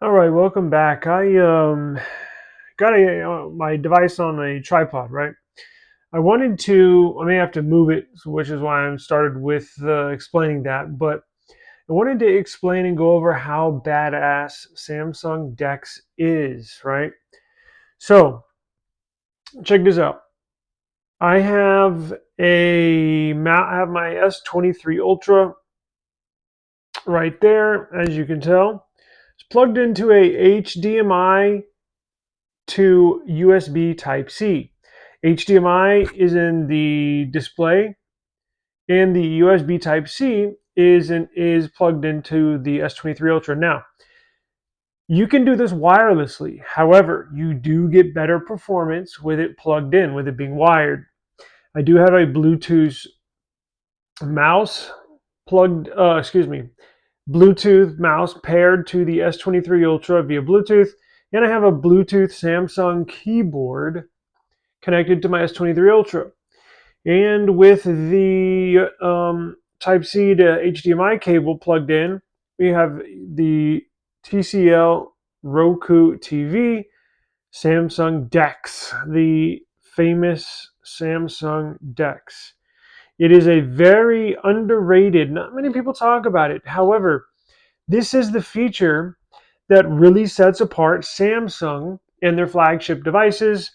All right, welcome back. I got my device on a tripod, right? I may have to move it, which is why I started with explaining that. But I wanted to explain and go over how badass Samsung DeX is, right? So check this out. I have my S23 Ultra right there, as you can tell. It's plugged into a HDMI to USB Type C. HDMI is in the display, and the USB Type C is plugged into the S23 Ultra. Now, you can do this wirelessly. However, you do get better performance with it plugged in, with it being wired. I do have a Bluetooth mouse plugged, Bluetooth mouse paired to the S23 Ultra via Bluetooth, and I have a Bluetooth Samsung keyboard connected to my S23 Ultra. And with the Type C to HDMI cable plugged in, we have the TCL Roku TV Samsung DeX, the famous Samsung DeX. It is a very underrated, not many people talk about it. However, this is the feature that really sets apart Samsung and their flagship devices,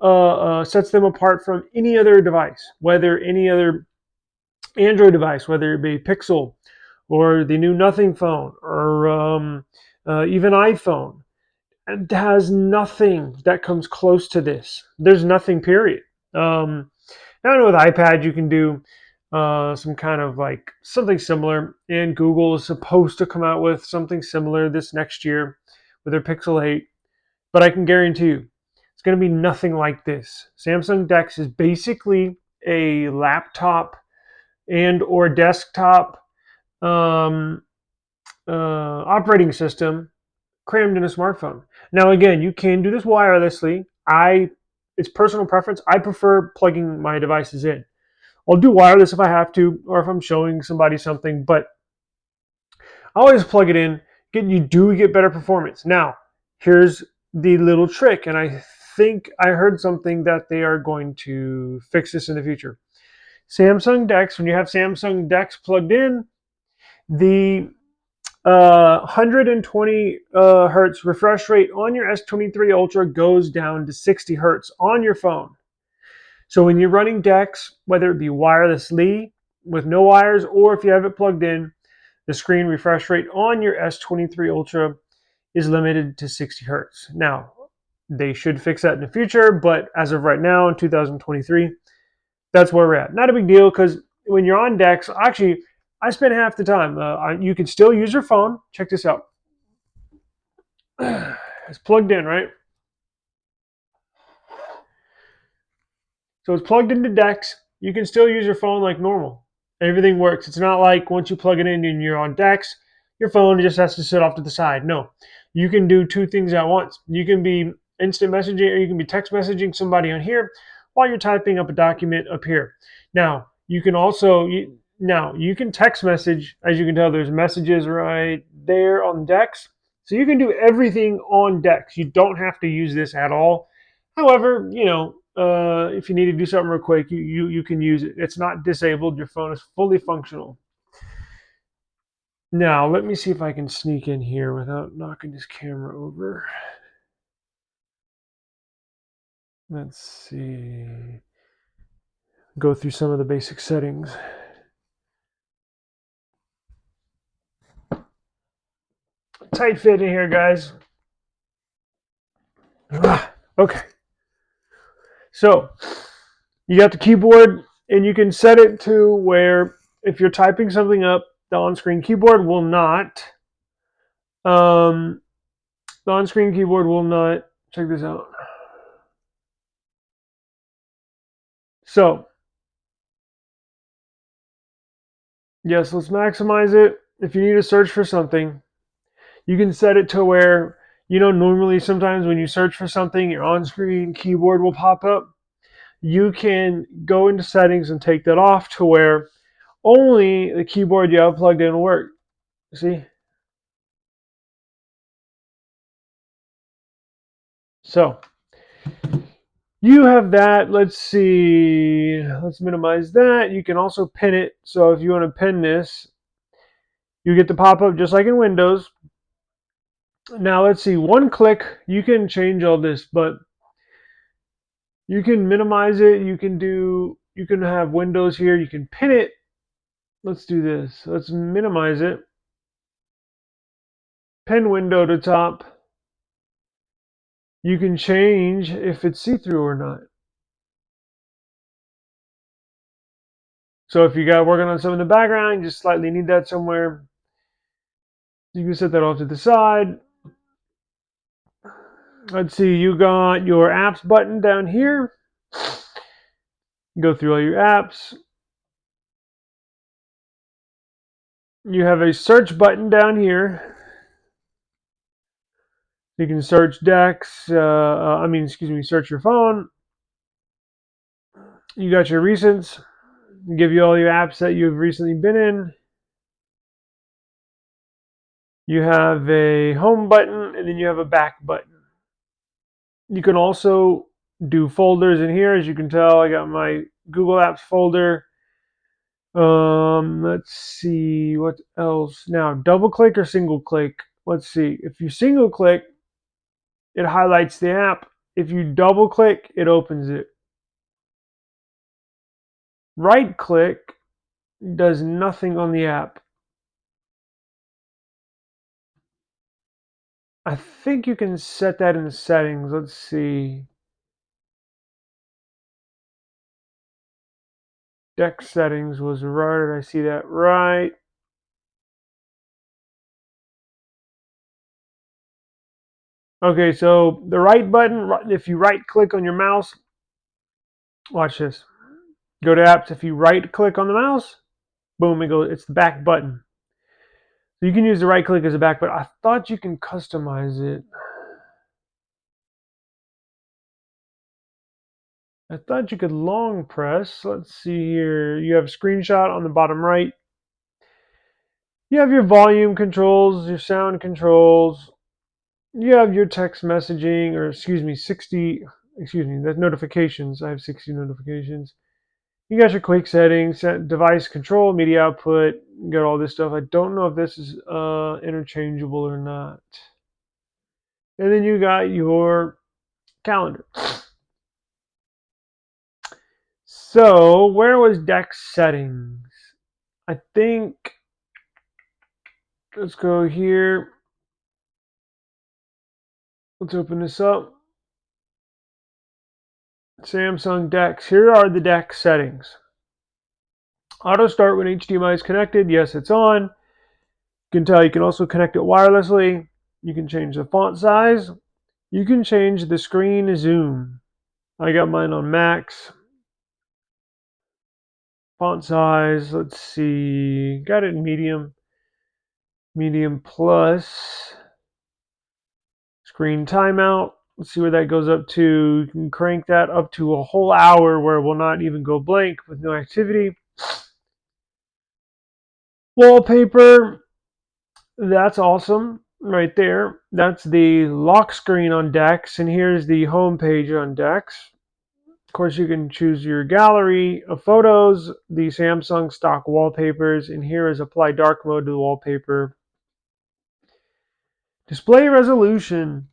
sets them apart from any other device, whether any other Android device, whether it be Pixel or the new Nothing phone or even iPhone. It has nothing that comes close to this. There's nothing, period. I know with iPad you can do some kind of like something similar, and Google is supposed to come out with something similar this next year with their Pixel 8. But I can guarantee you, it's going to be nothing like this. Samsung DeX is basically a laptop and or desktop um, operating system crammed in a smartphone. Now, again, you can do this wirelessly. It's personal preference. I prefer plugging my devices in. I'll do wireless if I have to, or if I'm showing somebody something. But I always plug it in. You do get better performance. Now, here's the little trick, and I think I heard something that they are going to fix this in the future. Samsung DeX, when you have Samsung DeX plugged in, the 120 hertz refresh rate on your S23 Ultra goes down to 60 hertz on your phone. So when you're running DeX, whether it be wirelessly with no wires or if you have it plugged in, the screen refresh rate on your S23 Ultra is limited to 60 hertz. Now, they should fix that in the future, but as of right now in 2023, that's where we're at. Not a big deal because when you're on DeX, actually, I spend half the time. You can still use your phone. Check this out. It's plugged in, right? So it's plugged into DeX. You can still use your phone like normal. Everything works. It's not like once you plug it in and you're on DeX, your phone just has to sit off to the side. No, you can do two things at once. You can be instant messaging or you can be text messaging somebody on here while you're typing up a document up here. Now, you can also, you can text message. As you can tell, there's messages right there on DeX. So you can do everything on DeX. You don't have to use this at all. However, if you need to do something real quick, you can use it. It's not disabled. Your phone is fully functional. Now, let me see if I can sneak in here without knocking this camera over. Let's see. Go through some of the basic settings. Tight fit in here, guys. Okay. So, you got the keyboard, and you can set it to where if you're typing something up, the on-screen keyboard will not. Um, the on-screen keyboard will not. Check this out. So, yes, let's maximize it. If you need to search for something, you can set it to where, normally sometimes when you search for something, your on-screen keyboard will pop up. You can go into settings and take that off to where only the keyboard you have plugged in will work. See? So you have that. Let's see. Let's minimize that. You can also pin it. So if you want to pin this, you get the pop-up just like in Windows. Now let's see. One click, you can change all this, but you can minimize it. You can have Windows here. You can pin it. Let's do this. Let's minimize it. Pin window to top. You can change if it's see-through or not. So if you got working on something in the background, you just slightly need that somewhere, you can set that off to the side. Let's see, you got your apps button down here. Go through all your apps. You have a search button down here. You can search decks, search your phone. You got your recents, give you all your apps that you've recently been in. You have a home button, and then you have a back button. You can also do folders in here. As you can tell, I got my Google Apps folder. Let's see, what else? Now, double click or single click? Let's see. If you single click, it highlights the app. If you double click, it opens it. Right click does nothing on the app. I think you can set that in the settings. Let's see. Deck settings was right. Did I see that right? Okay, so the right button, if you right click on your mouse, watch this. Go to apps. If you right click on the mouse, boom, it goes. It's the back button. So you can use the right click as a back button. I thought you can customize it. I thought you could long press. Let's see here. You have a screenshot on the bottom right. You have your volume controls, your sound controls. You have your text messaging, or that's notifications. I have 60 notifications. You got your quick settings, device control, media output. You got all this stuff. I don't know if this is interchangeable or not. And then you got your calendar. So where was deck settings? I think, let's go here. Let's open this up. Samsung decks. Here are the deck settings. Auto start when HDMI is connected. Yes, it's on. You can tell you can also connect it wirelessly. You can change the font size. You can change the screen zoom. I got mine on max. Font size, let's see. Got it in medium. Medium plus. Screen timeout. Let's see where that goes up to. You can crank that up to a whole hour where it will not even go blank with no activity. Wallpaper. That's awesome right there. That's the lock screen on Dex, and here's the home page on Dex. Of course, you can choose your gallery of photos, the Samsung stock wallpapers, and here is apply dark mode to the wallpaper. Display resolution.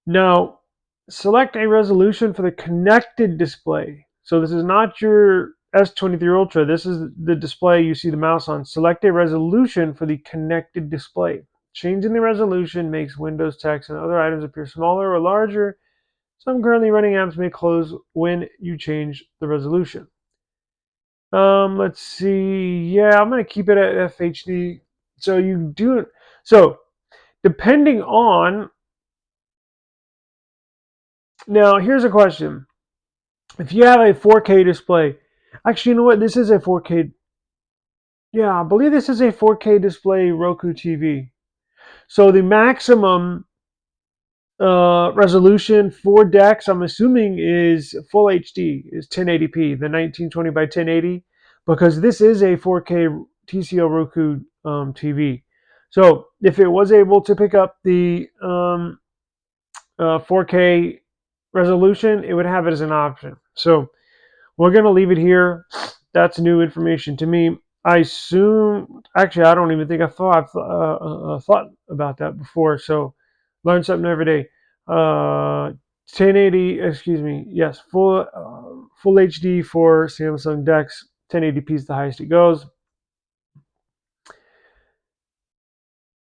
Now, select a resolution for the connected display. So this is not your S23 Ultra. This is the display you see the mouse on. Select a resolution for the connected display. Changing the resolution makes Windows text and other items appear smaller or larger. Some currently running apps may close when you change the resolution. Let's see. Yeah, I'm going to keep it at FHD. So you do it. So depending on, now here's a question. If you have a 4K display, actually, you know what? This is a 4K. Yeah, I believe this is a 4K display Roku TV. So the maximum resolution for DeX, I'm assuming, is full HD, is 1080p, the 1920 by 1080, because this is a 4K TCL Roku TV. So if it was able to pick up the 4K resolution, it would have it as an option. So we're going to leave it here. That's new information to me. I assume, actually, I don't even think I've thought about that before. So learn something every day. 1080, excuse me, yes, full HD for Samsung DeX. 1080p is the highest it goes.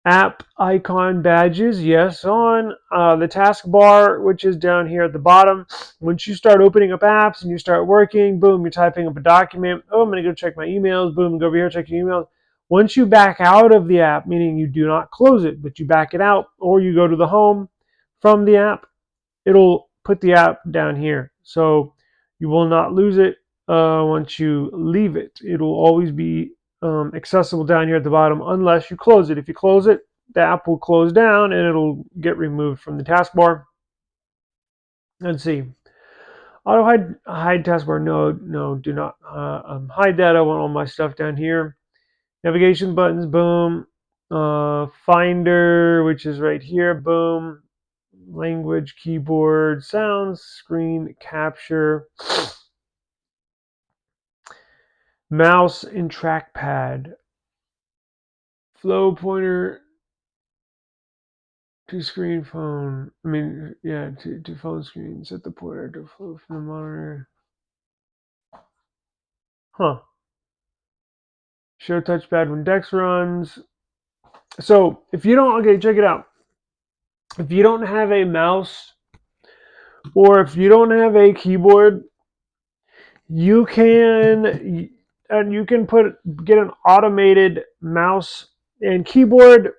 App icon badges, yes, on the taskbar, which is down here at the bottom. Once you start opening up apps and you start working, boom, you're typing up a document. Oh, I'm going to go check my emails. Boom, go over here, check your emails. Once you back out of the app, meaning you do not close it, but you back it out, or you go to the home from the app, it'll put the app down here. So you will not lose it once you leave it. It'll always be accessible down here at the bottom unless you close it. If you close it, the app will close down and it'll get removed from the taskbar. Let's see. Auto hide taskbar. No, do not hide that. I want all my stuff down here. Navigation buttons, boom. Finder, which is right here, boom. Language, keyboard, sounds, screen capture, mouse and trackpad. Flow pointer to screen phone. I mean, yeah, to phone screen. Set the pointer to flow from the monitor. Huh. Show touchpad when Dex runs. So if you don't, okay, check it out. If you don't have a mouse or if you don't have a keyboard, you can get an automated mouse and keyboard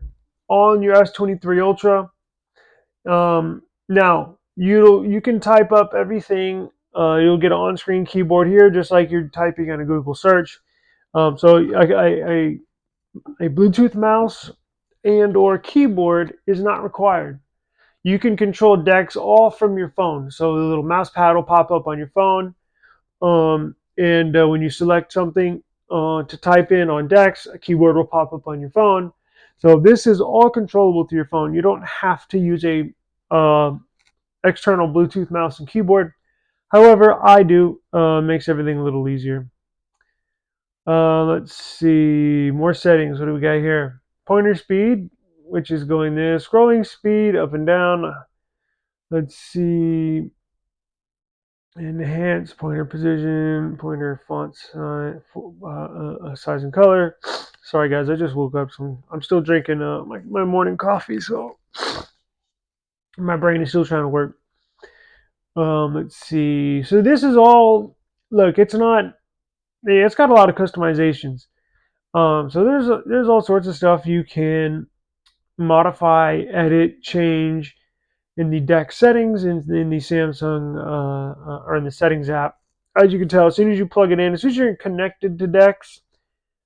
on your S23 Ultra. Now you can type up everything. You'll get an on-screen keyboard here, just like you're typing on a Google search. So a Bluetooth mouse and or keyboard is not required. You can control Dex all from your phone. So the little mouse pad will pop up on your phone. And when you select something to type in on Dex, a keyboard will pop up on your phone. So this is all controllable through your phone. You don't have to use a external Bluetooth mouse and keyboard. However, I do. Makes everything a little easier. Let's see. More settings. What do we got here? Pointer speed, which is going there. Scrolling speed, up and down. Let's see. Enhance pointer position, pointer font size and color. Sorry guys, I just woke up. So I'm still drinking my morning coffee, so my brain is still trying to work. Let's see. So this is all. Look, it's not. It's got a lot of customizations. So there's all sorts of stuff you can modify, edit, change in the Dex settings in the Samsung or in the settings app. As you can tell, as soon as you plug it in, as soon as you're connected to Dex,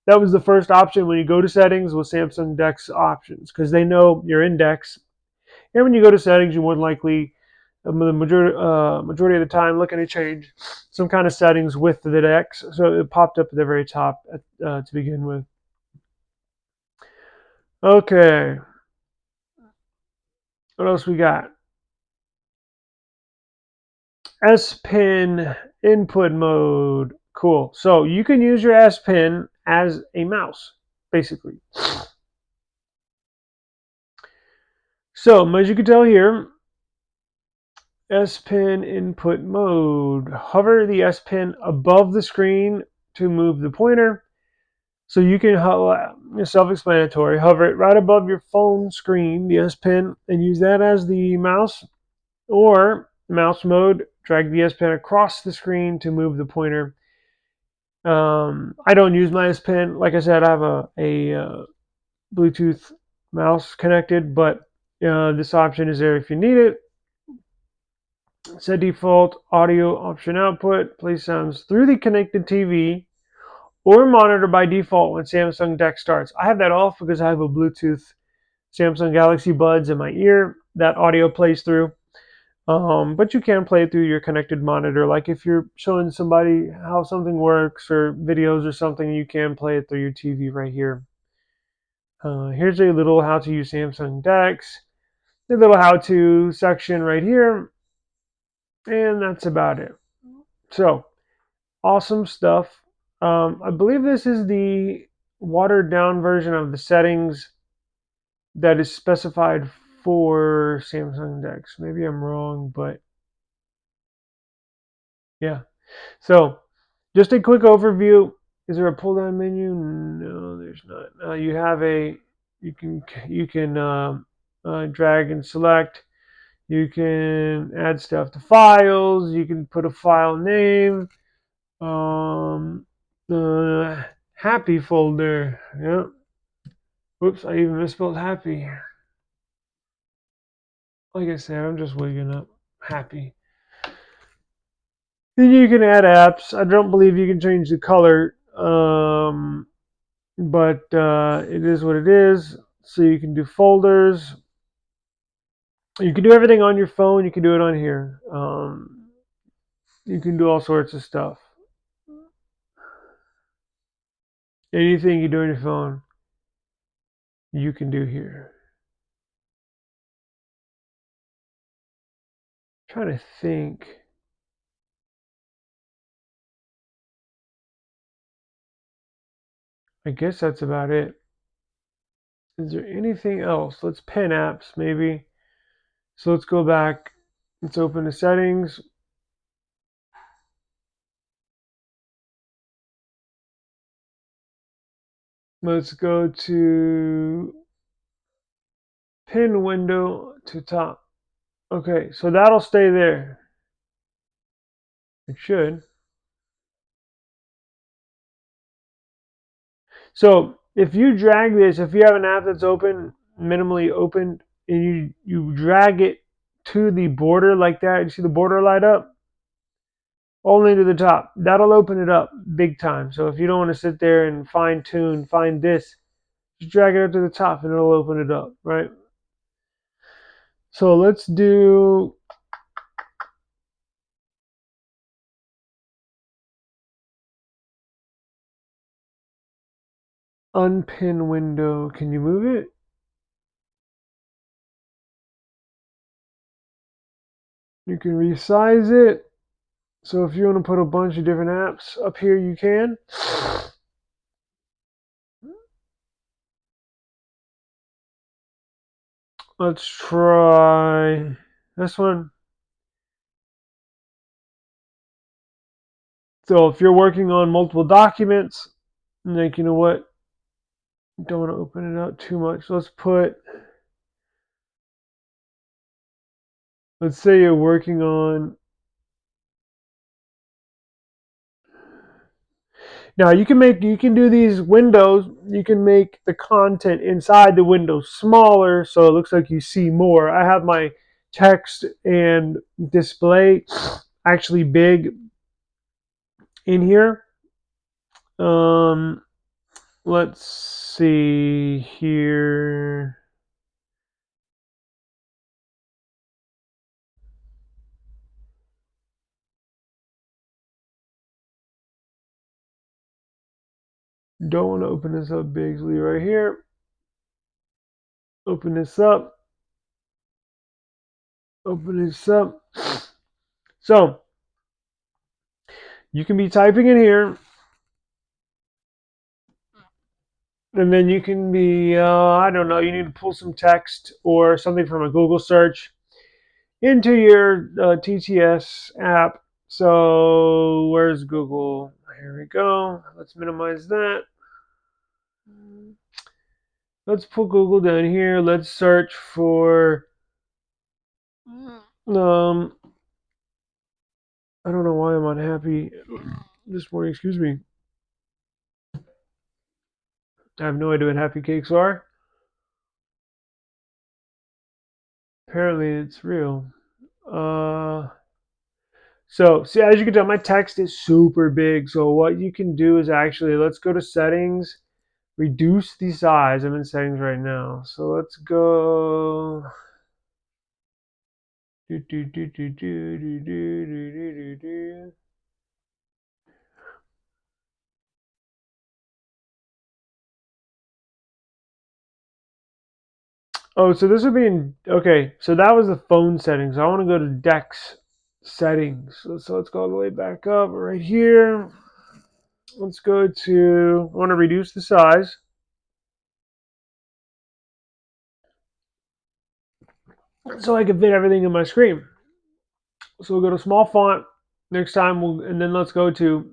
that was the first option when you go to settings was Samsung Dex options because they know you're in Dex. And when you go to settings, you're more likely, the majority of the time, looking to change some kind of settings with the Dex. So it popped up at the very top to begin with. Okay. What else we got? S Pen input mode. Cool. So you can use your S Pen as a mouse, basically. So as you can tell here, S Pen input mode. Hover the S Pen above the screen to move the pointer. So you can, self-explanatory, hover it right above your phone screen, the S Pen, and use that as the mouse. Or mouse mode, drag the S Pen across the screen to move the pointer. I don't use my S Pen. Like I said, I have a Bluetooth mouse connected, but this option is there if you need it. Set default audio option output. Play sounds through the connected TV or monitor by default when Samsung Dex starts. I have that off because I have a Bluetooth Samsung Galaxy Buds in my ear. That audio plays through. But you can play it through your connected monitor. Like if you're showing somebody how something works or videos or something, you can play it through your TV right here. Here's a little how to use Samsung Dex. a little how-to section right here, and that's about it. So awesome stuff. I believe this is the watered down version of the settings that is specified for Samsung DeX. Maybe I'm wrong, but yeah. So just a quick overview. Is there a pull down menu? No, there's not. You have a you can drag and select. You can add stuff to files. You can put a file name. The happy folder. Yeah. Whoops, I even misspelled happy. Like I said, I'm just waking up. Happy. Then you can add apps. I don't believe you can change the color, but it is what it is. So you can do folders. You can do everything on your phone. You can do it on here. You can do all sorts of stuff. Anything you do on your phone, you can do here. I'm trying to think. I guess that's about it. Is there anything else? Let's pin apps maybe. So let's go back. Let's open the settings. Let's go to pin window to top. Okay, so that'll stay there. It should. So if you drag this, if you have an app that's open, minimally open, and you drag it to the border like that, you see the border light up? Only to the top. That'll open it up big time. So if you don't want to sit there and fine tune, find this, just drag it up to the top and it'll open it up, right? So let's do unpin window. Can you move it? You can resize it. So if you want to put a bunch of different apps up here, you can. Let's try this one. So if you're working on multiple documents, like, you know what, don't want to open it up too much. Let's say you're working on, now you can do these windows, you can make the content inside the window smaller so it looks like you see more. I have my text and display actually big in here. Let's see here. Don't want to open this up big. So right here. Open this up. Open this up. So you can be typing in here, and then you can be, I don't know, you need to pull some text or something from a Google search into your TTS app. So where's Google? Here we go. Let's minimize that. Let's pull Google down here. Let's search for, I don't know why I'm unhappy this morning. Excuse me. I have no idea what happy cakes are. Apparently it's real. So see, as you can tell, my text is super big. So what you can do is actually, let's go to settings, reduce the size. I'm in settings right now. So let's go. Oh, so this would be in, okay, so that was the phone settings. I want to go to DeX settings. So let's go all the way back up right here. Let's go to, I want to reduce the size so I can fit everything in my screen. So we'll go to small font next time, and then let's go to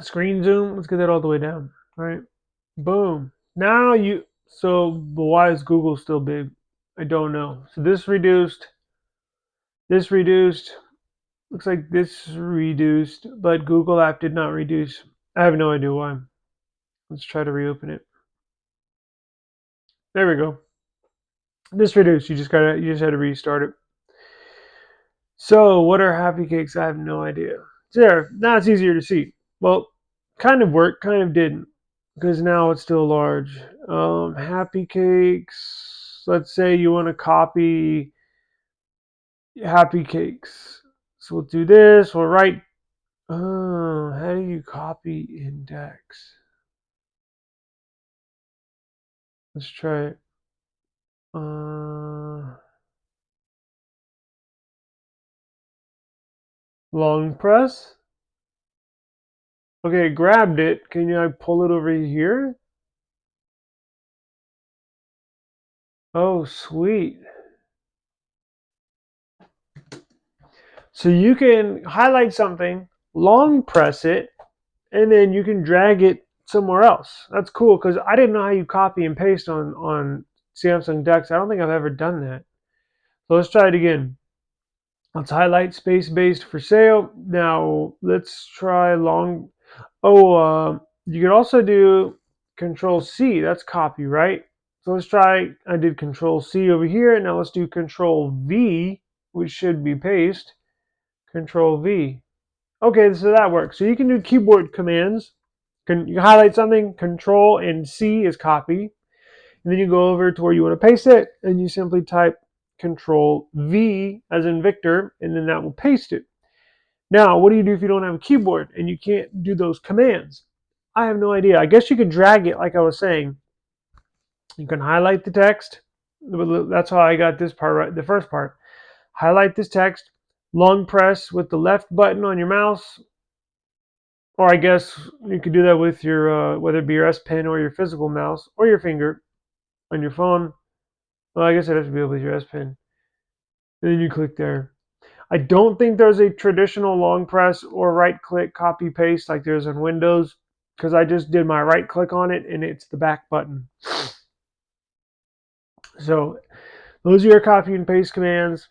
screen zoom. Let's get that all the way down. All right, boom. Now you, so but why is Google still big? I don't know. So this reduced, looks like this reduced, but Google app did not reduce. I have no idea why. Let's try to reopen it. There we go. This reduced. You just had to restart it. So what are happy cakes? I have no idea. There, now it's easier to see. Well, kind of worked, kind of didn't, because now it's still large. Happy cakes. Let's say you want to copy happy cakes. So we'll do this. We'll write. Oh, how do you copy index? Let's try it. Long press. Okay, grabbed it. Can you pull it over here? Oh, sweet. So you can highlight something, long press it, and then you can drag it somewhere else. That's cool because I didn't know how you copy and paste on Samsung DeX. I don't think I've ever done that. So let's try it again. Let's highlight space based for sale. Now let's try long. Oh, you can also do Control C. That's copy, right? So let's try. I did Control C over here. Now let's do Control V, which should be paste. Control V. Okay, so that works. So you can do keyboard commands. You highlight something, Control and C is copy. And then you go over to where you want to paste it, and you simply type Control V as in Victor, and then that will paste it. Now, what do you do if you don't have a keyboard and you can't do those commands? I have no idea. I guess you could drag it like I was saying. You can highlight the text. That's how I got this part right, the first part. Highlight this text, long press with the left button on your mouse, or I guess you could do that with your, whether it be your S Pen or your physical mouse or your finger on your phone. Well, I guess it has to be with your S Pen. And then you click there. I don't think there's a traditional long press or right click copy paste like there's in Windows because I just did my right click on it and it's the back button. So those are your copy and paste commands.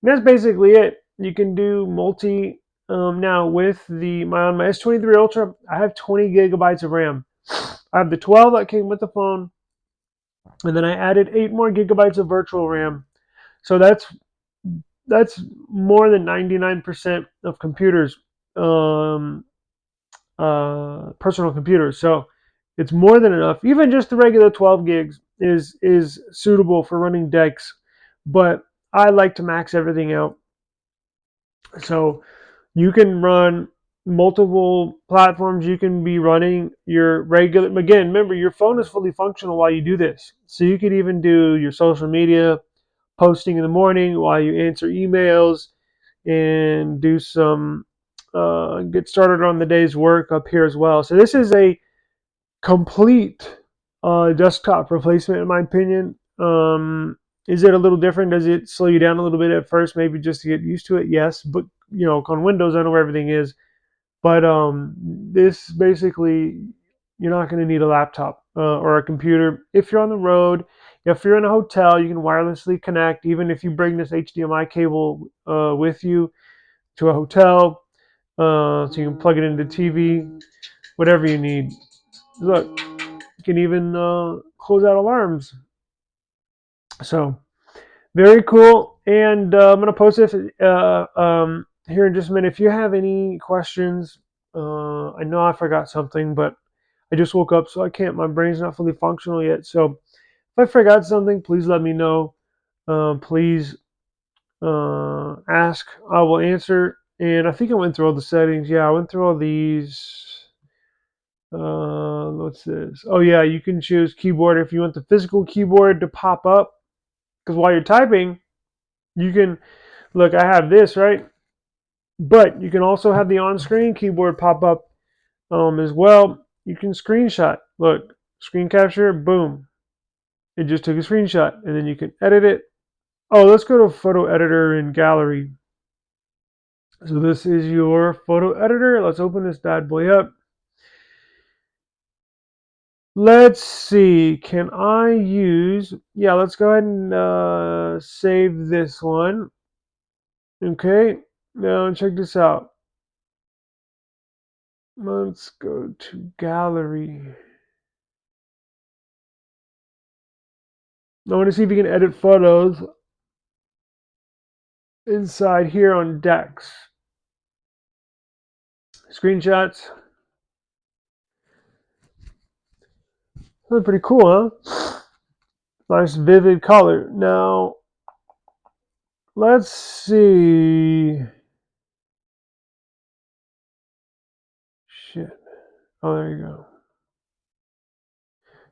And that's basically it. You can do multi. Now with on my S23 Ultra, I have 20 gigabytes of RAM. I have the 12 that came with the phone, and then I added 8 more gigabytes of virtual RAM. So that's more than 99% of computers, personal computers. So it's more than enough. Even just the regular 12 gigs is suitable for running DeX, but I like to max everything out. So you can run multiple platforms. You can be running your regular, again, remember your phone is fully functional while you do this. So you could even do your social media posting in the morning while you answer emails and do some, get started on the day's work up here as well. So this is a complete desktop replacement in my opinion. Is it a little different? Does it slow you down a little bit at first, maybe just to get used to it? Yes, but on Windows I know where everything is. But this basically, you're not going to need a laptop or a computer. If you're on the road, if you're in a hotel, you can wirelessly connect. Even if you bring this HDMI cable with you to a hotel, so you can plug it into the TV, whatever you need. Look, you can even close out alarms. So very cool. And I'm going to post this here in just a minute. If you have any questions, I know I forgot something, but I just woke up, so I can't. My brain's not fully functional yet. So if I forgot something, please let me know. Please ask. I will answer. And I think I went through all the settings. Yeah, I went through all these. What's this? Oh yeah, you can choose keyboard if you want the physical keyboard to pop up. Because while you're typing, you can look. I have this right, but you can also have the on-screen keyboard pop up as well. You can screenshot. Look, screen capture. Boom! It just took a screenshot, and then you can edit it. Oh, let's go to photo editor and gallery. So this is your photo editor. Let's open this bad boy up. Let's see, can I use, yeah, let's go ahead and save this one. Okay, now check this out. Let's go to gallery. I want to see if you can edit photos inside here on decks. Screenshots. That's pretty cool, huh? Nice vivid color. Now, let's see. Shit. Oh, there you go.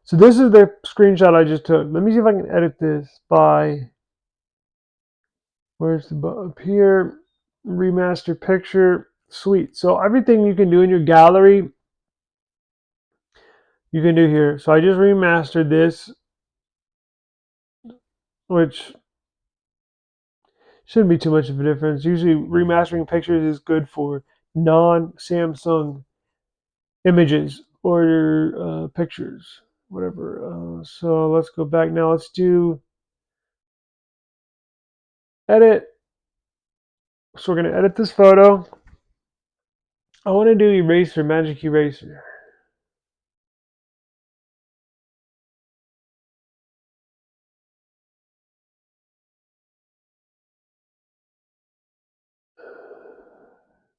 So this is the screenshot I just took. Let me see if I can edit this by, where's the button? Up here, remaster picture. Sweet. So everything you can do in your gallery, you can do here. So I just remastered this, which shouldn't be too much of a difference. Usually remastering pictures is good for non-Samsung images or pictures, whatever. So let's go back now. Let's do edit. So we're going to edit this photo. I want to do eraser, magic eraser.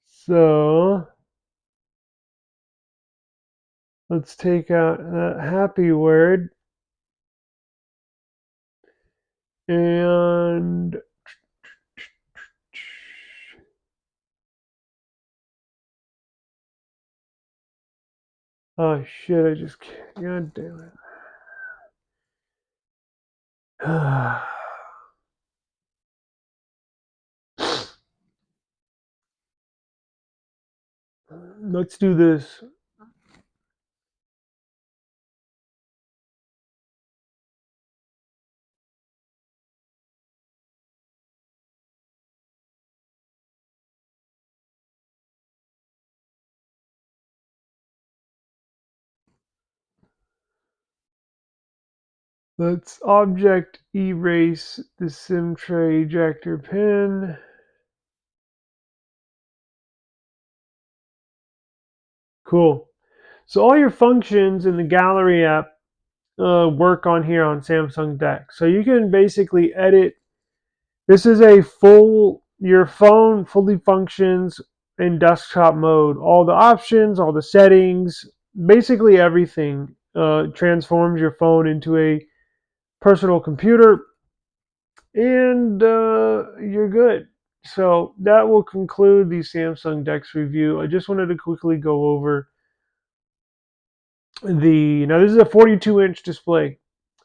So let's take out that happy word and oh shit, I just god damn it. Let's do this. Let's object erase the SIM tray ejector pin. Cool. So all your functions in the gallery app work on here on Samsung Deck. So you can basically edit. This is a your phone fully functions in desktop mode. All the options, all the settings, basically everything transforms your phone into a personal computer, and you're good. So that will conclude the Samsung Dex review. I just wanted to quickly go over now this is a 42-inch display,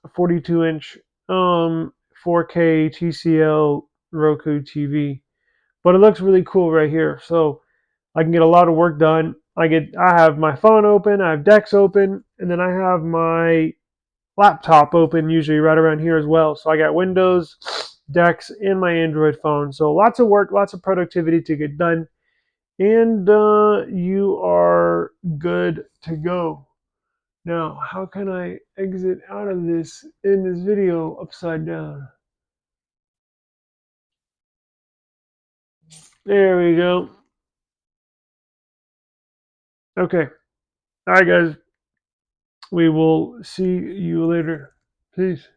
a 42-inch 4K TCL Roku TV, but it looks really cool right here. So I can get a lot of work done. I have my phone open, I have Dex open, and then I have my laptop open usually right around here as well. So I got Windows, Dex, and my Android phone. So lots of work, lots of productivity to get done, and you are good to go. Now, how can I exit out of this in this video upside down? There we go. Okay. All right, guys. We will see you later. Peace.